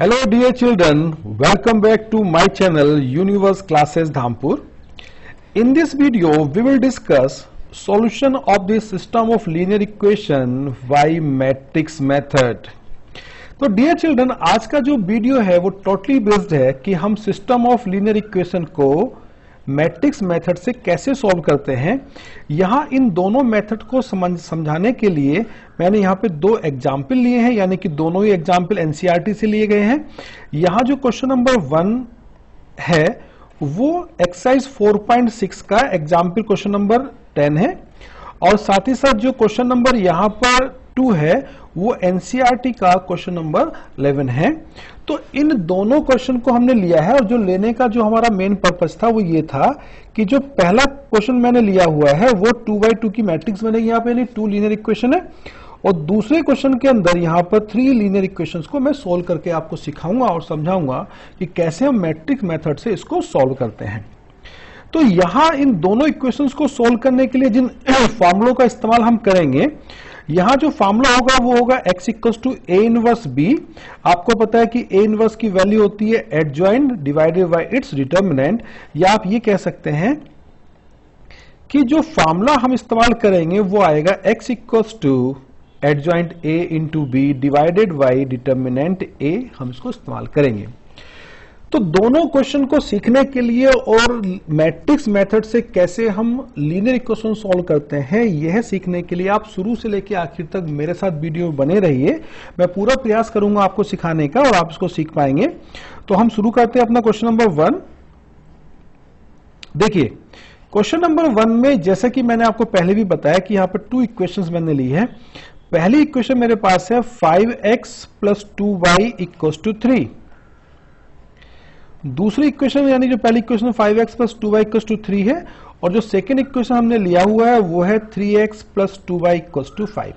Hello dear children, welcome back to my channel Universe Classes Dhampur. In this video we will discuss solution of the system of linear equation by matrix method. तो dear children, आज का जो video है वो totally based है कि हम system of linear equation को मैट्रिक्स मेथड से कैसे सॉल्व करते हैं। यहाँ इन दोनों मेथड को समझाने के लिए मैंने यहाँ पे दो एग्जाम्पल लिए हैं, यानी कि दोनों ही एग्जाम्पल एनसीईआरटी से लिए गए हैं। यहाँ जो क्वेश्चन नंबर 1 है वो एक्सरसाइज 4.6 का एग्जाम्पल क्वेश्चन नंबर 10 है, और साथ ही साथ जो क्वेश्चन नंबर यहाँ पर 2 है वो एनसीईआरटी का क्वेश्चन नंबर 11 है। तो इन दोनों क्वेश्चन को हमने लिया है, और जो लेने का जो हमारा मेन पर्पस था वो ये था कि जो पहला क्वेश्चन मैंने लिया हुआ है वो 2x2 की मैट्रिक्स बनेगी, यहाँ पे यानी 2 लीनियर इक्वेशन है, और दूसरे क्वेश्चन के अंदर यहाँ पर 3 लीनियर इक्वेशंस को मैं सोल्व करके आपको सिखाऊंगा और समझाऊंगा कि कैसे हम मैट्रिक्स मेथड से इसको सोल्व करते हैं। तो यहां इन दोनों इक्वेशंस को सोल्व करने के लिए जिन फॉर्मूलों का इस्तेमाल हम करेंगे, यहां जो फॉर्मूला होगा वो होगा x equals to a inverse b। आपको पता है कि a इनवर्स की वैल्यू होती है adjoint divided by its determinant, या आप ये कह सकते हैं कि जो फॉर्मूला हम इस्तेमाल करेंगे वो आएगा x equals to adjoint a into b divided by determinant a। हम इसको इस्तेमाल करेंगे। तो दोनों क्वेश्चन को सीखने के लिए और मैट्रिक्स मेथड से कैसे हम लीनियर इक्वेशन सॉल्व करते हैं, यह सीखने के लिए आप शुरू से लेकर आखिर तक मेरे साथ वीडियो बने रहिए। मैं पूरा प्रयास करूंगा आपको सिखाने का और आप इसको सीख पाएंगे। तो हम शुरू करते हैं अपना क्वेश्चन नंबर 1। देखिए क्वेश्चन नंबर 1 में जैसा कि मैंने आपको पहले भी बताया कि यहां पर 2 इक्वेशंस मैंने ली है। पहली इक्वेशन मेरे पास है 5x plus 2y equals to 3। दूसरी इक्वेशन यानी जो पहली equation 5x plus 2y equals to 3 है, और जो सेकेंड इक्वेशन हमने लिया हुआ है वो है 3x plus 2y equals to 5।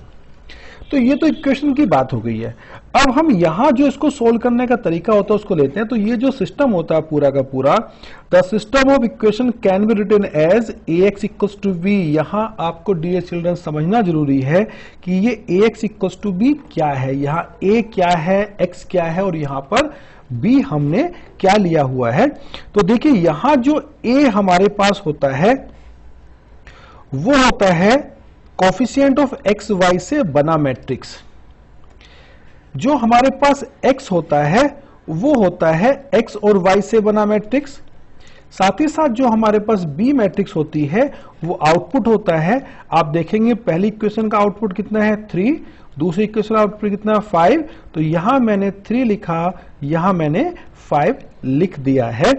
तो ये तो इक्वेशन की बात हो गई है। अब हम यहां जो इसको सोल्व करने का तरीका होता है उसको लेते हैं। तो ये जो सिस्टम होता है पूरा का पूरा, the system of equation can be written as ax equals to b। यहां आपको डियर चिल्ड्रन समझना जरूरी है कि ये ax इक्वल्स टू b क्या है, यहाँ a क्या है, x क्या है, और यहां पर b हमने क्या लिया हुआ है। तो देखिए यहां जो a हमारे पास होता है वो होता है कोफिशिएंट ऑफ एक्स वाई से बना मैट्रिक्स। जो हमारे पास x होता है वो होता है x और y से बना मैट्रिक्स। साथ ही साथ जो हमारे पास b मैट्रिक्स होती है वो आउटपुट होता है। आप देखेंगे पहली इक्वेशन का आउटपुट कितना है 3, दूसरी इक्वेशन आउटपुट कितना है 5। तो यहां मैंने 3 लिखा, यहां मैंने 5 लिख दिया है।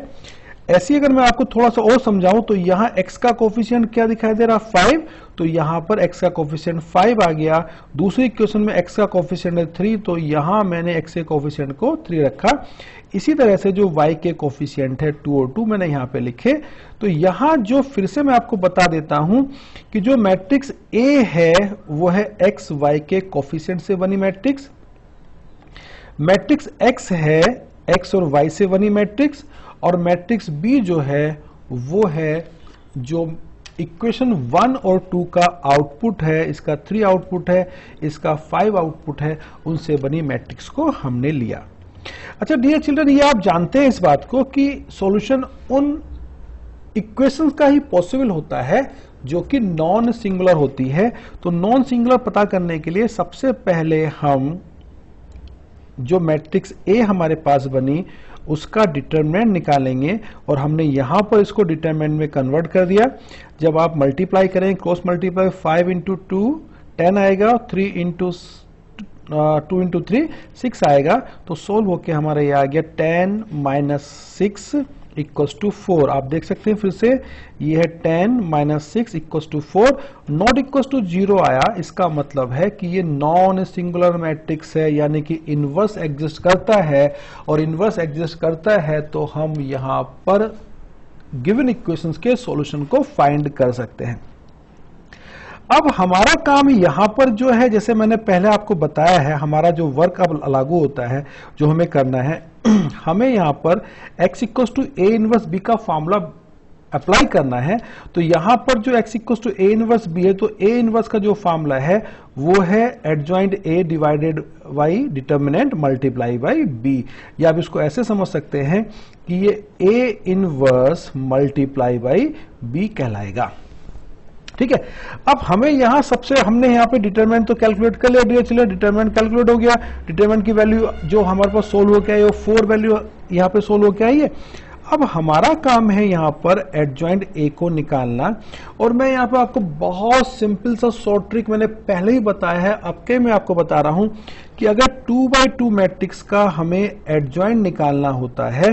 ऐसी अगर मैं आपको थोड़ा सा और समझाऊं तो यहां x का कोफिशिएंट क्या दिखाई दे रहा 5, तो यहां पर x का कोफिशिएंट 5 आ गया। दूसरी इक्वेशन में x का कोफिशिएंट है 3, तो यहां मैंने x के कोफिशिएंट को 3 रखा। इसी तरह से जो y के कोफिशिएंट है 2 और 2 मैंने यहां पे लिखे। तो यहां जो फिर से मैं आपको बता देता हूं कि जो मैट्रिक्स A है वो है x y के कोफिशिएंट से बनी मैट्रिक्स। मैट्रिक्स x है x और y से बनी मैट्रिक्स, और मैट्रिक्स B जो है वो है जो इक्वेशन 1 और 2 का आउटपुट है, इसका 3 आउटपुट है, इसका 5 आउटपुट है, उनसे बनी मैट्रिक्स को हमने लिया। अच्छा डियर चिल्ड्रन, ये आप जानते हैं इस बात को कि सॉल्यूशन उन इक्वेशंस का ही पॉसिबल होता है जो कि नॉन सिंगुलर होती है। तो नॉन सिंगुलर पता करने के लिए सबसे पहले हम जो मैट्रिक्स A हमारे पास बनी उसका डिटरमिनेंट निकालेंगे, और हमने यहां पर इसको डिटरमिनेंट में कन्वर्ट कर दिया। जब आप मल्टीप्लाई करें, क्रॉस मल्टीप्लाई 5 इंटू 2 10 आएगा, 3 इंटू 2 इंटू 3 6 आएगा। तो सोल्व होके हमारा ये आ गया 10 माइनस 6 इक्वल्स टू 4। आप देख सकते हैं फिर से ये है 10 minus 6 equals to 4। Not equals to 0 आया, इसका मतलब है कि ये नॉन सिंगुलर मैट्रिक्स है, यानी कि इनवर्स एग्जिस्ट करता है, और इनवर्स एग्जिस्ट करता है तो हम यहां पर गिवन इक्वेशंस के सॉल्यूशन को फाइंड कर सकते हैं। अब हमारा काम यहां पर जो है, जैसे मैंने पहले आपको बताया है, हमारा जो वर्क अब लागू होता है, जो हमें करना है, हमें यहां पर x equals to a inverse b का फॉर्मूला अप्लाई करना है, तो यहां पर जो x equal to a inverse b है, तो ए इनवर्स का जो फॉर्मूला है वो है adjoint a divided by determinant multiply by b, या आप इसको ऐसे समझ सकते हैं कि ये a inverse multiply by b कहलाएगा। ठीक है, अब हमें यहां हमने यहां पे डिटरमिनेंट तो कैलकुलेट कर लिया डियर चिल्ड्रन, डिटरमिनेंट कैलकुलेट हो गया, डिटरमिनेंट की वैल्यू जो हमारे पास सोल्व हो गया है वो 4 वैल्यू यहां पे सोल्व हो गया है। अब हमारा काम है यहां पर एडजॉइंट ए को निकालना, और मैं यहां पर आपको बहुत सिंपल सा शॉर्ट ट्रिक मैंने पहले ही बताया है, अब के मैं आपको बता रहा हूं कि अगर 2x2 मैट्रिक्स का हमें एडजॉइंट निकालना होता है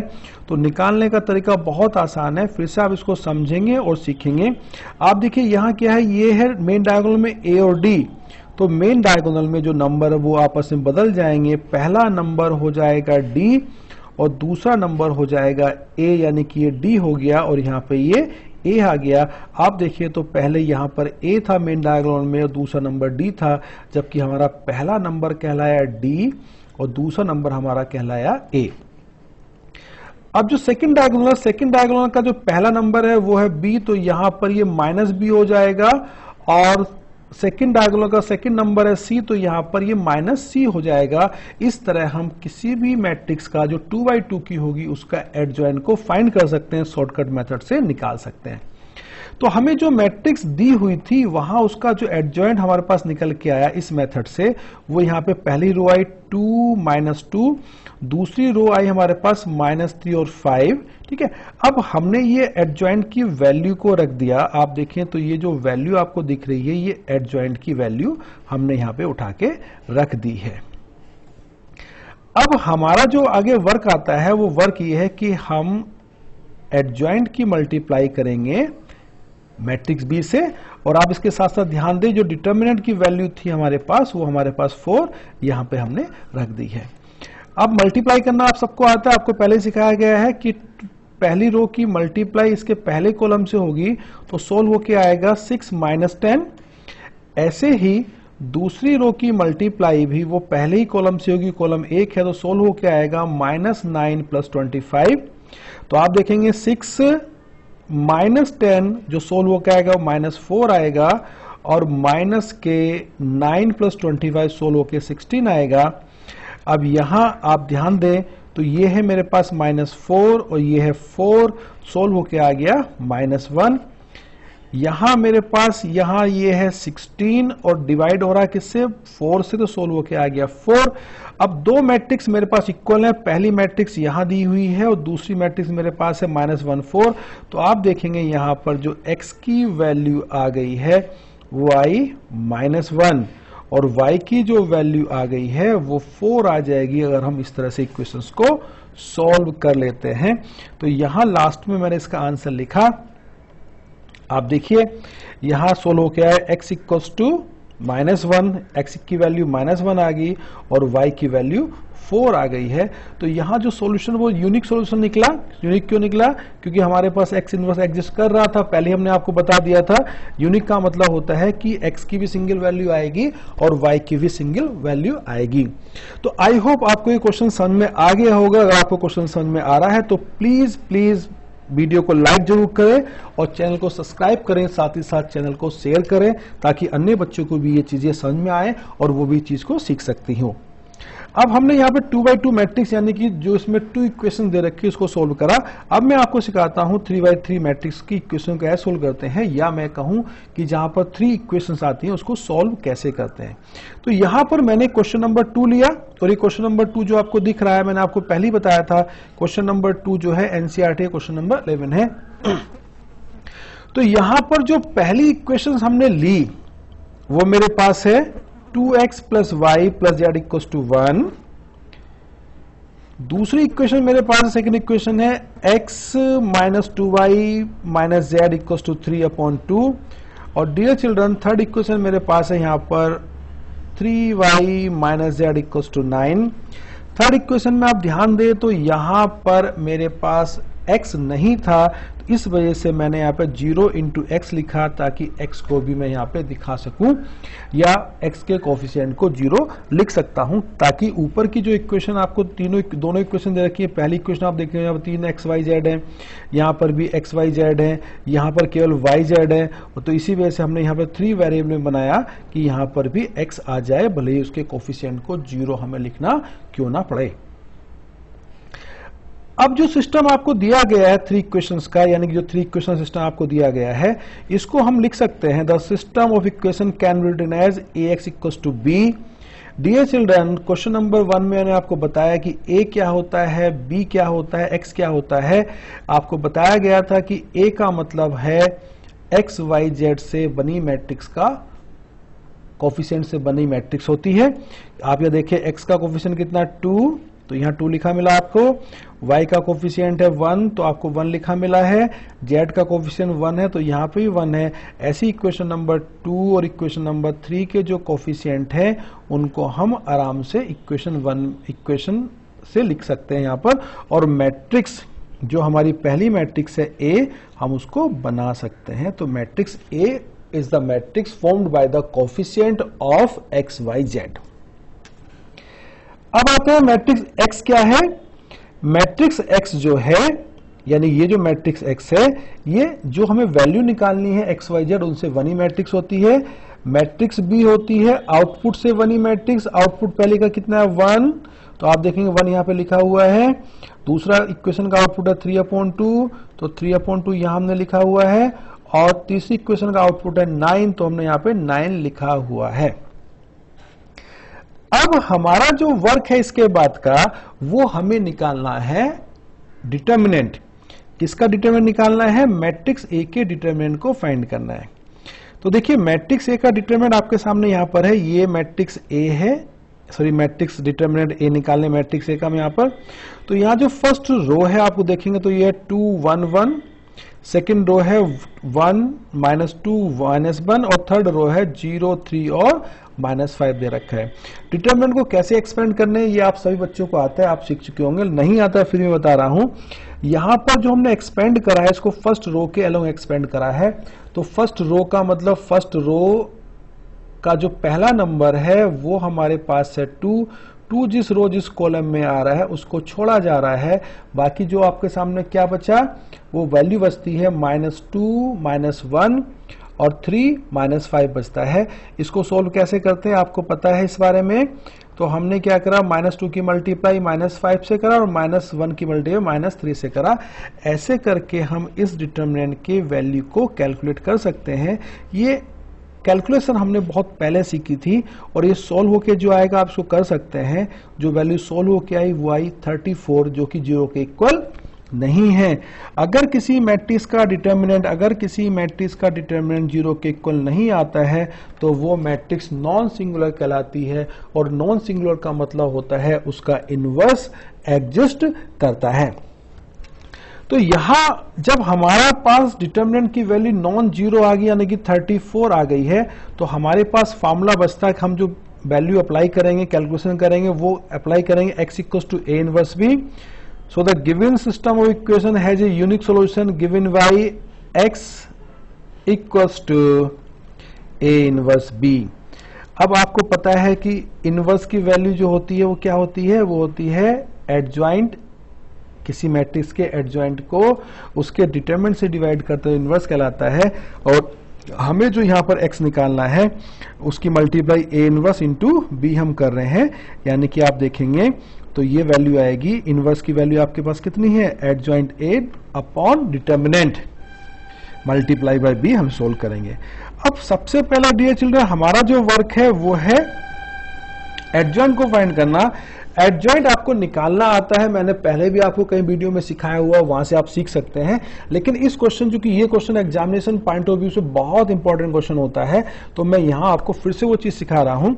तो निकालने का तरीका बहुत आसान है। फिर से आप इसको समझेंगे और सीखेंगे। आप देखिए यहां क्या है, ये है मेन डायगोनल में ए और डी, तो मेन डायगोनल में जो नंबर है वो आपस में बदल जाएंगे। पहला नंबर हो जाएगा डी और दूसरा नंबर हो जाएगा ए, यानी कि ये डी हो गया और यहां पे ये ए आ गया। आप देखिए तो पहले यहां पर ए था मेन डायगोनल में और दूसरा नंबर डी था, जबकि हमारा पहला नंबर कहलाया डी और दूसरा नंबर हमारा कहलाया ए। अब जो सेकंड डायगोनल का जो पहला नंबर है वो है बी, तो यहां पर ये माइनस बी हो जाएगा, और सेकंड डायगोनल का सेकंड नंबर है सी, तो यहां पर ये माइनस सी हो जाएगा। इस तरह हम किसी भी मैट्रिक्स का जो 2x2 की होगी उसका एडजॉइंट को फाइंड कर सकते हैं, शॉर्टकट मेथड से निकाल सकते हैं। तो हमें जो मैट्रिक्स दी हुई थी वहां उसका जो एडजॉइंट हमारे पास निकल के आया इस मेथड से, वो यहां पे पहली रो आई 2 -2, दूसरी रो आई हमारे पास -3 और 5। ठीक है, अब हमने ये एडजॉइंट की वैल्यू को रख दिया। आप देखें तो ये जो वैल्यू आपको दिख रही है ये एडजॉइंट की वैल्यू हमने यहां पे उठा के रख दी है। अब हमारा जो आगे वर्क आता है वो वर्क ये है कि हम एडजॉइंट की मल्टीप्लाई करेंगे मैट्रिक्स बी से, और आप इसके साथ साथ ध्यान दें जो डिटर्मिनेंट की वैल्यू थी हमारे पास वो हमारे पास 4 यहां पे हमने रख दी है। अब मल्टीप्लाई करना आप सबको आता है, आपको पहले सिखाया गया है कि पहली रो की मल्टीप्लाई इसके पहले कॉलम से होगी तो सोल्व होके आएगा 6 - 10। ऐसे ही दूसरी रो की मल्टीप्लाई भी वो पहले ही कॉलम से होगी, कॉलम 1 है तो सोल्व होके आएगा -9 + 25। तो आप देखेंगे 6 - 10 जो सोल्व होकर आएगा -4 आएगा, और माइनस के 9 + 25 सोल्व होकर 16 आएगा। अब यहां आप ध्यान दें तो ये है मेरे पास -4 और ये है 4, सोल्व होकर आ गया -1। यहां मेरे पास यहां ये है 16 और डिवाइड हो रहा है किससे, 4 से, तो सोल्व होकर आ गया 4। अब दो मैट्रिक्स मेरे पास इक्वल है, पहली मैट्रिक्स यहां दी हुई है और दूसरी मैट्रिक्स मेरे पास है -1 4। तो आप देखेंगे यहां पर जो x की वैल्यू आ गई है वो आई -1 और y की जो वैल्यू आ गई है वो 4 आ जाएगी अगर हम इस तरह से इक्वेशंस को सॉल्व कर लेते हैं। तो यहां लास्ट में मैंने इसका आंसर लिखा, आप देखिए यहां सोल्व हो गया है x इक्वल्स टू -1, x की वैल्यू -1 आ गई और y की वैल्यू 4 आ गई है। तो यहां जो सॉल्यूशन वो यूनिक सॉल्यूशन निकला। यूनिक क्यों निकला, क्योंकि हमारे पास x इनवर्स एग्जिस्ट कर रहा था, पहले हमने आपको बता दिया था। यूनिक का मतलब होता है कि x की भी सिंगल वैल्यू आएगी और y की भी सिंगल वैल्यू आएगी। तो आई होप आपको ये क्वेश्चन समझ में आ गया होगा। अगर आपको क्वेश्चन समझ में आ रहा है तो प्लीज वीडियो को लाइक जरूर करें और चैनल को सब्सक्राइब करें, साथ ही साथ चैनल को शेयर करें ताकि अन्य बच्चों को भी ये चीजें समझ में आए और वो भी चीज को सीख सकती हो। अब हमने यहाँ पे 2x2 मैट्रिक्स यानी कि जो इसमें 2 इक्वेशन दे रखी है उसको सोल्व करा। अब मैं आपको सिखाता हूँ 3x3 मैट्रिक्स की इक्वेशन को कैसे सोल्व करते हैं, या मैं कहूँ कि जहां पर 3 इक्वेशंस आती हैं उसको सोल्व कैसे करते हैं। तो यहां पर मैंने क्वेश्चन नंबर 2 लिया और ये क्वेश्चन नंबर 2 जो आपको दिख रहा है मैंने आपको पहले ही बताया था, क्वेश्चन नंबर 2 जो है एनसीईआरटी क्वेश्चन नंबर 11 है। तो यहां पर जो पहली इक्वेशन हमने ली वो मेरे पास है 2x + y + z = 1। दूसरी इक्वेशन मेरे पास सेकंड इक्वेशन है x - 2y - z = 3/2। और डियर चिल्ड्रन थर्ड इक्वेशन मेरे पास है यहां पर 3y - z = 9। थर्ड इक्वेशन में आप ध्यान दें तो यहां पर मेरे पास x नहीं था इस वजह से मैंने यहाँ पे 0 इंटू एक्स लिखा ताकि x को भी मैं यहाँ पे दिखा सकूं, या x के कोफिशिएंट को 0 लिख सकता हूं, ताकि ऊपर की जो इक्वेशन आपको दोनों इक्वेशन दे रखी है, पहली इक्वेशन आप देखें यहाँ पर 3xyz है, यहाँ पर भी xyz है, यहाँ पर केवल yz है, तो इसी वजह से हमने यहाँ पर 3 वेरिएबल में बनाया कि यहाँ पर भी x आ जाए, भले ही उसके कोफिशिएंट को 0 हमें लिखना क्यों ना पड़े। अब जो सिस्टम आपको दिया गया है 3 इक्वेशंस का, यानी कि जो 3 इक्वेशन सिस्टम आपको दिया गया है, इसको हम लिख सकते हैं the system of equation can be written as ax equals to b। Dear children, question number 1 में मैंने आपको बताया कि a क्या होता है, b क्या होता है, x क्या होता है। आपको बताया गया था कि a का मतलब है x y z से बनी मैट्रिक्स का कोफिशिएंट से बनी मैट्रिक्स होती है। आप यह देखिए x का कोफिशिएंट कितना 2, तो यहाँ 2 लिखा मिला आपको, y का कोफिशिएंट है 1, तो आपको 1 लिखा मिला है, z का कोफिशिएंट 1 है, तो यहाँ पे भी 1 है। ऐसी इक्वेशन नंबर 2 और इक्वेशन नंबर 3 के जो कोफिशिएंट है उनको हम आराम से इक्वेशन से लिख सकते हैं यहाँ पर, और मैट्रिक्स जो हमारी पहली मैट्रिक्स है A, हम उसको बना सकते हैं। तो matrix A is the matrix formed by the coefficient of x y z। अब आते हैं मैट्रिक्स x क्या है। मैट्रिक्स x जो है, यानी ये जो मैट्रिक्स x है, ये जो हमें वैल्यू निकालनी है x y z, उनसे बनी मैट्रिक्स होती है। मैट्रिक्स B होती है आउटपुट से बनी मैट्रिक्स। आउटपुट पहले का कितना है 1, तो आप देखेंगे 1 यहाँ पे लिखा हुआ है। दूसरा इक्वेशन का आउटपुट है 3/2, तो 3/2 यहाँ हमने लिखा हुआ है। और तीसरी इक्वेशन का आउटपुट है 9, तो हमने यहाँ पे 9 लिखा हुआ है। अब हमारा जो वर्क है इसके बाद का, वो हमें निकालना है डिटर्मिनेंट। किसका डिटर्मिनेंट निकालना है? मैट्रिक्स ए के डिटर्मिनेंट को फाइंड करना है। तो देखिए मैट्रिक्स ए का डिटर्मिनेंट आपके सामने यहां पर है, ये मैट्रिक्स ए है, सॉरी मैट्रिक्स डिटर्मिनेंट ए निकालने मैट्रिक्स ए का हम यहां पर। तो यहां जो फर्स्ट रो है आपको देखेंगे तो ये 2 1 1, सेकेंड रो है 1 -2 -1, और थर्ड रो है 0 3 और -5 दे रखा है। डिटर्मिनेंट को कैसे एक्सपेंड करने हैं ये आप सभी बच्चों को आता है, आप सीख चुके होंगे। नहीं आता है फिर मैं बता रहा हूं। यहां पर जो हमने एक्सपेंड करा है इसको फर्स्ट रो के अलोंग एक्सपेंड करा है। तो फर्स्ट रो का मतलब फर्स्ट रो का जो पहला नंबर है वो हमारे पास है 2 जिस रो जिस कॉलम में आ रहा है उसको छोड़ा जा रहा है। बाकी जो आपके सामने क्या बचा वो वैल्यू बचती है -2 -1 और 3 -5 बचता है। इसको सोल्व कैसे करते हैं आपको पता है इस बारे में। तो हमने क्या करा, -2 की मल्टीप्लाई -5 से करा और -1 की मल्टीप्लाई -3 से करा। ऐसे करके हम इस डिटर्मिनेंट के वैल्यू को कैलकुलेट कर सकते हैं। ये कैलकुलेशन हमने बहुत पहले सीखी थी और ये सोल्व होके जो आएगा आप इसको कर सकते हैं। जो वैल्यू सोल्व होके आई वो आई 34, जो कि 0 के इक्वल नहीं है। अगर किसी मैट्रिक्स का डिटर्मिनेंट 0 के इक्वल नहीं आता है तो वो मैट्रिक्स नॉन सिंगुलर कहलाती है, और नॉन सिंगुलर का मतलब होता है उसका इनवर्स एग्जिस्ट करता है। तो यहां जब हमारा पास डिटर्मिनेंट की वैल्यू नॉन जीरो आ गई यानी कि 34 आ गई है, तो हमारे पास फॉर्मूला बचता है कि हम जो वैल्यू अप्लाई करेंगे, कैलकुलेशन करेंगे, वो अप्लाई करेंगे x equals to a inverse b। So the given system of equation has a unique solution given by x equals to a inverse b। अब आपको पता है कि इनवर्स की वैल्यू जो होती है वो क्या होती है, वो होती है एडजॉइंट। किसी मैट्रिक्स के एडजॉइंट को उसके डिटरमिनेंट से डिवाइड करते हुए इनवर्स कहलाता है। और हमें जो यहाँ पर x निकालना है उसकी multiply a inverse into b हम कर रहे हैं। यानी कि आप देखेंगे तो ये वैल्यू आएगी, इनवर्स की वैल्यू आपके पास कितनी है, adjoint a upon determinant multiply by b हम सोल्व करेंगे। अब सबसे पहला डियर चिल्ड्रन हमारा जो वर्क है वो है एडजॉइंट को फाइंड करना। एडजॉइंट आपको निकालना आता है, मैंने पहले भी आपको कई वीडियो में सिखाया हुआ, वहां से आप सीख सकते हैं। लेकिन इस क्वेश्चन, चूंकि ये question examination point of view से बहुत इंपॉर्टेंट क्वेश्चन होता है, तो मैं यहां आपको फिर से वो चीज सिखा रहा हूं।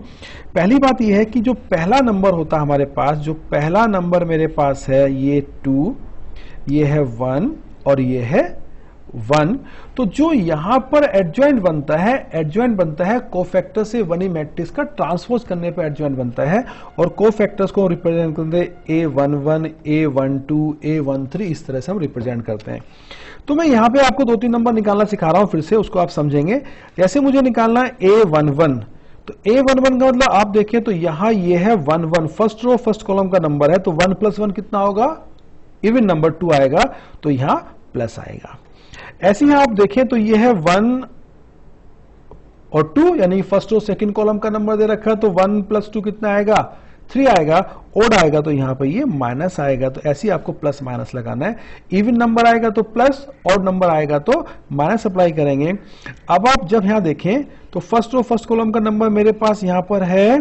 पहली बात यह है कि जो पहला नंबर होता है हमारे पास, जो पहला नंबर मेरे पास है ये 2, ये है 1 और ये है 1, तो जो यहां पर एडजॉइंट बनता है कोफैक्टर से वनी मैट्रिक्स का ट्रांसपोज करने पर एडजॉइंट बनता है, और कोफैक्टर्स को रिप्रेजेंट करते हैं A11, A12, A13, इस तरह से हम रिप्रेजेंट करते हैं। तो मैं यहां पे आपको 2-3 नंबर निकालना सिखा रहा हूं, फिर से उसको आप समझेंगे। जैसे मुझे निकालना है A11, तो A11 का मतलब आप देखें तो यहां ये है 11, फर्स्ट रो फर्स्ट कॉलम का नंबर है, तो 1 + 1 कितना होगा, इवन नंबर 2 आएगा, तो यहां प्लस आएगा। ऐसे ही आप देखें तो ये है 1 और 2, यानी फर्स्ट रो सेकंड कॉलम का नंबर दे रखा है, तो 1 + 2 कितना आएगा, 3 आएगा। ओड आएगा तो यहां पर ये माइनस आएगा, तो ऐसे ही आपको प्लस माइनस लगाना है। इवन नंबर आएगा तो प्लस, ऑड नंबर आएगा तो माइनस अप्लाई करेंगे। अब आप जब यहां देखें तो फर्स्ट रो फर्स्ट कॉलम का नंबर मेरे पास यहां पर है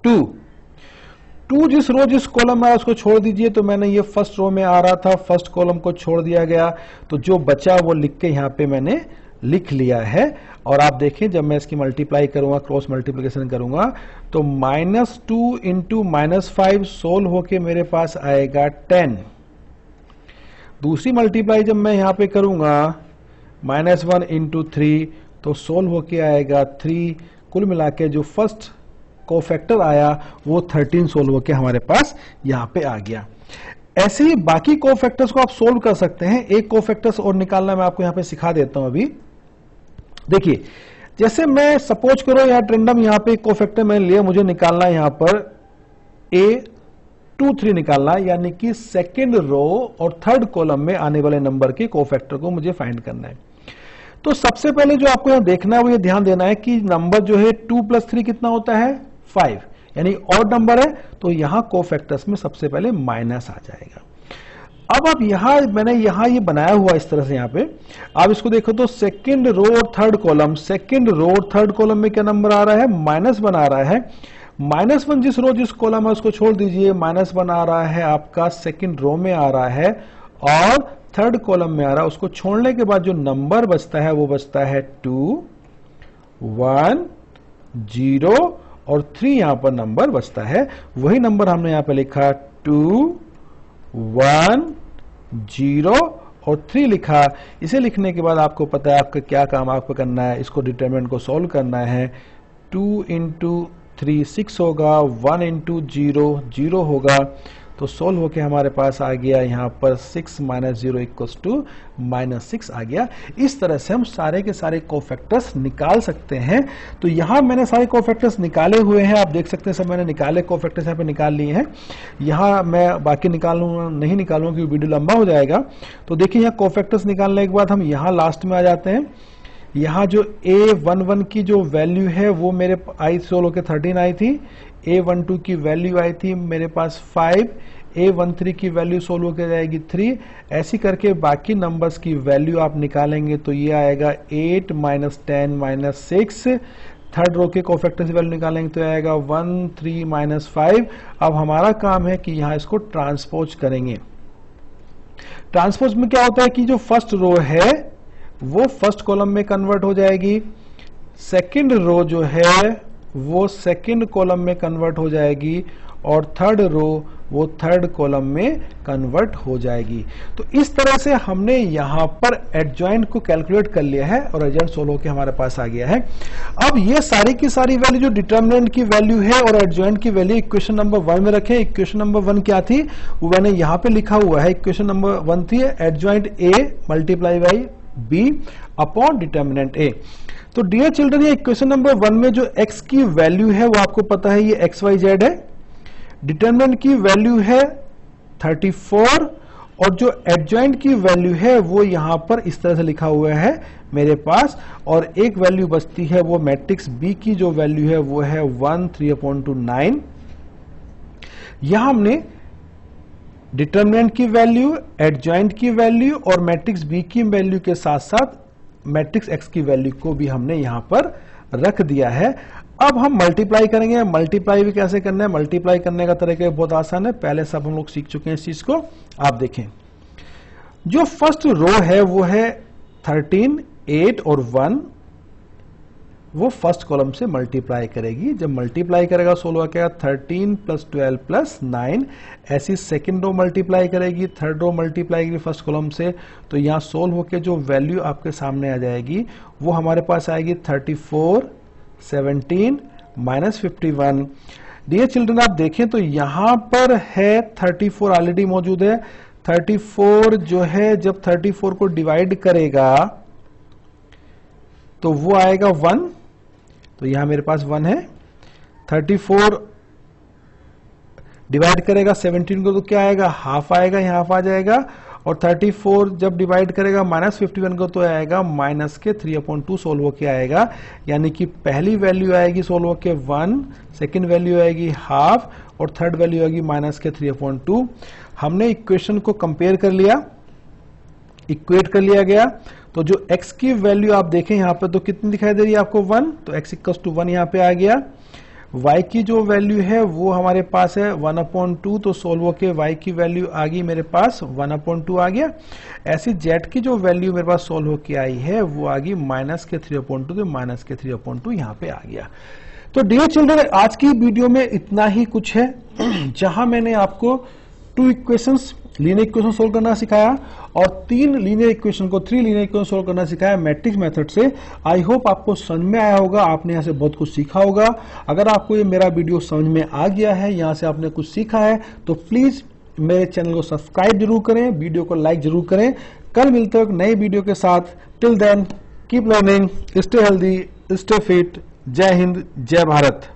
2 जिस रो जिस कॉलम में उसको छोड़ दीजिए, तो मैंने ये फर्स्ट रो में आ रहा था, फर्स्ट कॉलम को छोड़ दिया गया, तो जो बचा वो लिख के यहां पे मैंने लिख लिया है। और आप देखें जब मैं इसकी मल्टीप्लाई करूंगा, क्रॉस मल्टीप्लिकेशन करूंगा, तो -2 × -5 सोल्व होके मेरे पास आएगा 10। दूसरी मल्टीप्लाई जब मैं यहां पे करूंगा -1 × 3, तो सोल्व होके आएगा 3। कुल मिला के जो फर्स्ट कोफैक्टर आया वो 13 सोल्व होके हमारे पास यहां पे आ गया। ऐसे ही बाकी कोफैक्टर्स को आप सोल्व कर सकते हैं। एक कोफैक्टर्स और निकालना मैं आपको यहां पे सिखा देता हूं। अभी देखिए, जैसे मैं सपोज करो यहां ट्रेंडम यहां पे कोफैक्टर मैंने लिया, मुझे निकालना है यहां पर A23 निकालना, यानी कि सेकेंड रो और थर्ड कॉलम में आने वाले नंबर के कोफैक्टर को मुझे फाइंड करना है। तो सबसे पहले जो आपको यहां देखना है वो ये ध्यान देना है कि नंबर जो है 2 + 3 कितना होता है, 5, यानी ऑड नंबर है, तो यहां कोफैक्टर्स में सबसे पहले माइनस आ जाएगा। अब आप मैंने यहां ये बनाया हुआ इस तरह से, यहां पे आप इसको देखो तो सेकंड रो और थर्ड कॉलम, सेकंड रो और थर्ड कॉलम में क्या नंबर आ रहा है, -1 आ रहा है। -1 जिस रो जिस कॉलम है उसको छोड़ दीजिए, -1 आ रहा है आपका सेकंड रो में आ रहा है, और थर्ड कॉलम में आ रहा है। उसको छोड़ने के बाद जो नंबर बचता है वो बचता है 2, 1, 0 और 3 यहां पर नंबर बचता है। वही नंबर हमने यहां पर लिखा 2, 1, 0 और 3 लिखा। इसे लिखने के बाद आपको पता है आपका क्या काम आपको करना है, इसको डिटरमिनेंट को सॉल्व करना है। 2 × 3 6 होगा, 1 × 0 0 होगा, तो सोल्व होके हमारे पास आ गया यहां पर 6 - 0 = -6 आ गया। इस तरह से हम सारे के सारे कोफैक्टर्स निकाल सकते हैं। तो यहां मैंने सारे कोफैक्टर्स निकाले हुए हैं, आप देख सकते हैं सब मैंने निकाले कोफैक्टर्स यहां पे निकाल लिए हैं। यहां मैं बाकी नहीं निकालूंगा क्योंकि वीडियो लंबा हो जाएगा। तो देखिए यहां कोफैक्टर्स निकालने के बाद हम यहां लास्ट में आ जाते हैं। यहां जो A11 की जो वैल्यू है वो मेरे आई सोल्व होकर 13 आई थी, A12 की वैल्यू आई थी मेरे पास 5, A13 की वैल्यू सोल्व होकर जाएगी 3। ऐसी करके बाकी नंबर्स की वैल्यू आप निकालेंगे तो ये आएगा 8 - 10 - 6। थर्ड रो के कोफैक्टर्स वैल्यू निकालेंगे तो आएगा 1 3 - 5। अब हमारा काम है कि यहां इसको ट्रांसपोज करेंगे। ट्रांसपोज में क्या होता है कि जो फर्स्ट रो है वो फर्स्ट कॉलम में कन्वर्ट हो जाएगी, सेकंड रो जो है वो सेकंड कॉलम में कन्वर्ट हो जाएगी, और थर्ड रो वो थर्ड कॉलम में कन्वर्ट हो जाएगी। तो इस तरह से हमने यहां पर एडजॉइंट को कैलकुलेट कर लिया है और एडजॉइंट सोल्व होकर हमारे पास आ गया है। अब ये सारी की सारी वैल्यू जो डिटरमिनेंट की वैल्यू है और एडजॉइंट की वैल्यू इक्वेशन नंबर 1 में रखें। इक्वेशन नंबर 1 क्या थी वो मैंने यहां पे लिखा हुआ है। इक्वेशन नंबर 1 थी adjoint A × B upon determinant A। तो डियर चिल्ड्रन, ये इक्वेशन नंबर 1 में जो x की वैल्यू है वो आपको पता है ये XYZ है, डिटरमिनेंट की वैल्यू है 34, और जो एडजॉइंट की वैल्यू है वो यहां पर इस तरह से लिखा हुआ है मेरे पास, और एक वैल्यू बचती है वो मैट्रिक्स B की जो वैल्यू है वो है 1 3/9। यहां हमने डिटरमिनेंट की वैल्यू, एडजॉइंट की वैल्यू और मैट्रिक्स B की वैल्यू के साथ साथ मैट्रिक्स X की वैल्यू को भी हमने यहां पर रख दिया है। अब हम मल्टीप्लाई करेंगे। मल्टीप्लाई भी कैसे करना है, मल्टीप्लाई करने का तरीका बहुत आसान है, पहले सब हम लोग सीख चुके हैं इस चीज को। आप देखें जो फर्स्ट रो है वो है 13, 8 और 1, वो फर्स्ट कॉलम से मल्टीप्लाई करेगी। जब मल्टीप्लाई करेगा सोल्व क्या 13 प्लस 12 प्लस 9, ऐसी सेकेंड रो मल्टीप्लाई करेगी, थर्ड रो मल्टीप्लाई करेगी फर्स्ट कॉलम से, तो यहाँ सोल्व होकर जो वैल्यू आपके सामने आ जाएगी वो हमारे पास आएगी 34, 17 माइनस 51। डियर चिल्ड्रन आप देखें तो यहां पर है 34 ऑलरेडी मौजूद है। 34 जो है जब 34 को डिवाइड करेगा तो वो आएगा 1, तो यहां मेरे पास 1 है। 34 डिवाइड करेगा 17 को तो क्या आएगा, हाफ आएगा, यहां हाफ आ जाएगा। और 34 जब डिवाइड करेगा माइनस 51 को तो आएगा माइनस के 3/2 सोल्व होके आएगा। यानी कि पहली वैल्यू आएगी सोल्व होके 1, सेकेंड वैल्यू आएगी हाफ और थर्ड वैल्यू आएगी माइनस के 3/2। हमने इक्वेशन को कंपेयर कर लिया, इक्वेट कर लिया गया। तो जो x की वैल्यू आप देखें यहां पे तो कितनी दिखाई दे रही है आपको 1, तो x इक्वल्स टू 1 यहां पे आ गया। y की जो वैल्यू है वो हमारे पास है 1/2, तो सोल्व होके y की वैल्यू आ गई मेरे पास 1/2 आ गया। ऐसी z की जो वैल्यू मेरे पास सोल्व होके आई है वो आ गई माइनस के 3/2, तो माइनस के 3/2 यहां पे आ गया। तो डियर चिल्ड्रन आज की वीडियो में इतना ही कुछ है, जहां मैंने आपको 2 इक्वेशंस लीनियर इक्वेशन सोल्व करना सिखाया और 3 लीनियर इक्वेशन को 3 लीनियर इक्वेशन सोल्व करना सिखाया मैट्रिक्स मेथड से। आई होप आपको समझ में आया होगा, आपने यहाँ से बहुत कुछ सीखा होगा। अगर आपको ये मेरा वीडियो समझ में आ गया है, यहाँ से आपने कुछ सीखा है, तो प्लीज मेरे चैनल को सब्सक्राइब जरूर करें, वीडियो को लाइक जरूर करें। कल मिलते हैं नए वीडियो के साथ। Till then keep learning, stay healthy, stay fit. जय हिंद, जय भारत।